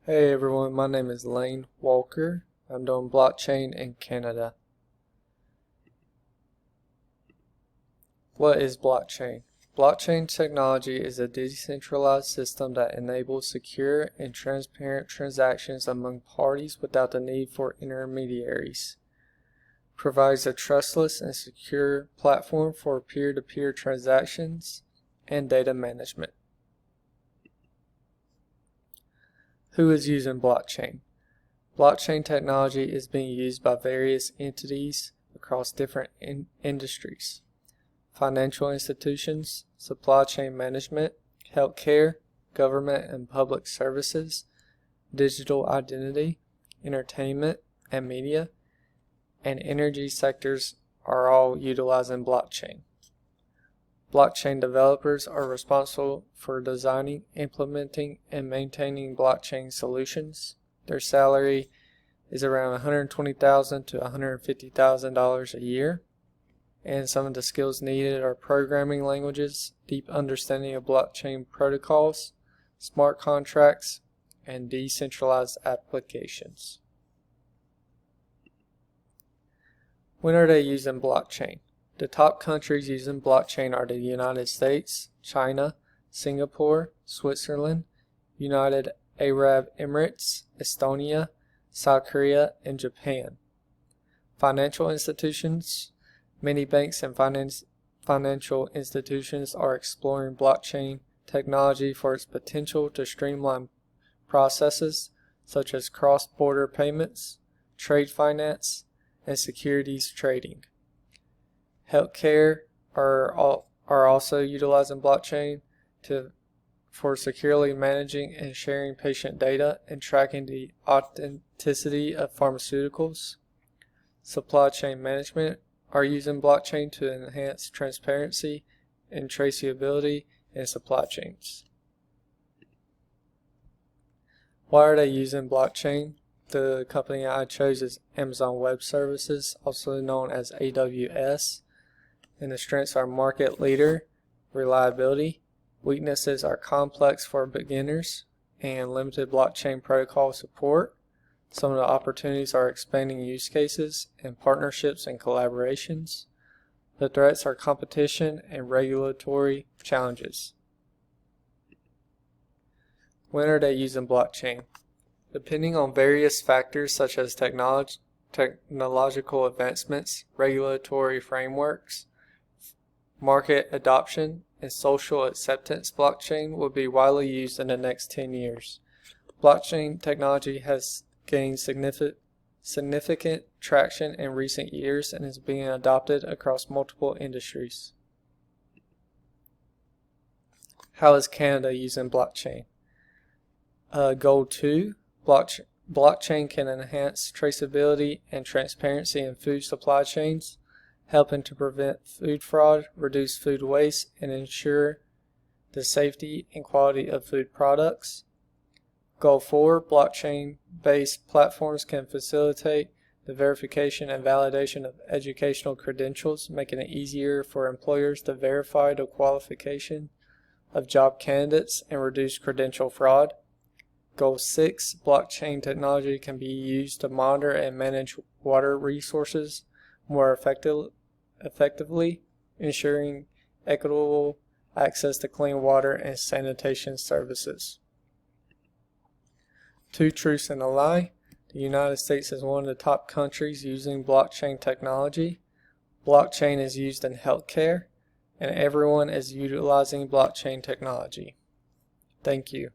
Hey everyone, my name is Lane Walker. I'm doing blockchain in Canada. What is blockchain? Blockchain technology is a decentralized system that enables secure and transparent transactions among parties without the need for intermediaries. Provides a trustless and secure platform for peer-to-peer transactions and data management. Who is using blockchain? Blockchain technology is being used by various entities across different industries. Financial institutions, supply chain management, healthcare, government and public services, digital identity, entertainment and media, and energy sectors are all utilizing blockchain. Blockchain developers are responsible for designing, implementing, and maintaining blockchain solutions. Their salary is around $120,000 to $150,000 a year. And some of the skills needed are programming languages, deep understanding of blockchain protocols, smart contracts, and decentralized applications. When are they using blockchain? The top countries using blockchain are the United States, China, Singapore, Switzerland, United Arab Emirates, Estonia, South Korea, and Japan. Financial institutions. Many banks and financial institutions are exploring blockchain technology for its potential to streamline processes such as cross-border payments, trade finance, and securities trading. Healthcare are also utilizing blockchain for securely managing and sharing patient data and tracking the authenticity of pharmaceuticals. Supply chain management are using blockchain to enhance transparency and traceability in supply chains. Why are they using blockchain? The company I chose is Amazon Web Services, also known as AWS. And the strengths are market leader, reliability. Weaknesses are complex for beginners and limited blockchain protocol support. Some of the opportunities are expanding use cases and partnerships and collaborations. The threats are competition and regulatory challenges. When are they using blockchain? Depending on various factors such as technological advancements, regulatory frameworks, market adoption, and social acceptance, blockchain will be widely used in the next 10 years. Blockchain technology has gained significant traction in recent years and is being adopted across multiple industries. How is Canada using blockchain? Goal 2, blockchain can enhance traceability and transparency in food supply chains, helping to prevent food fraud, reduce food waste, and ensure the safety and quality of food products. Goal 4, blockchain-based platforms can facilitate the verification and validation of educational credentials, making it easier for employers to verify the qualification of job candidates and reduce credential fraud. Goal 6, blockchain technology can be used to monitor and manage water resources more effectively, ensuring equitable access to clean water and sanitation services. 2 truths and a lie. The United States is one of the top countries using blockchain technology. Blockchain is used in healthcare, and everyone is utilizing blockchain technology. Thank you.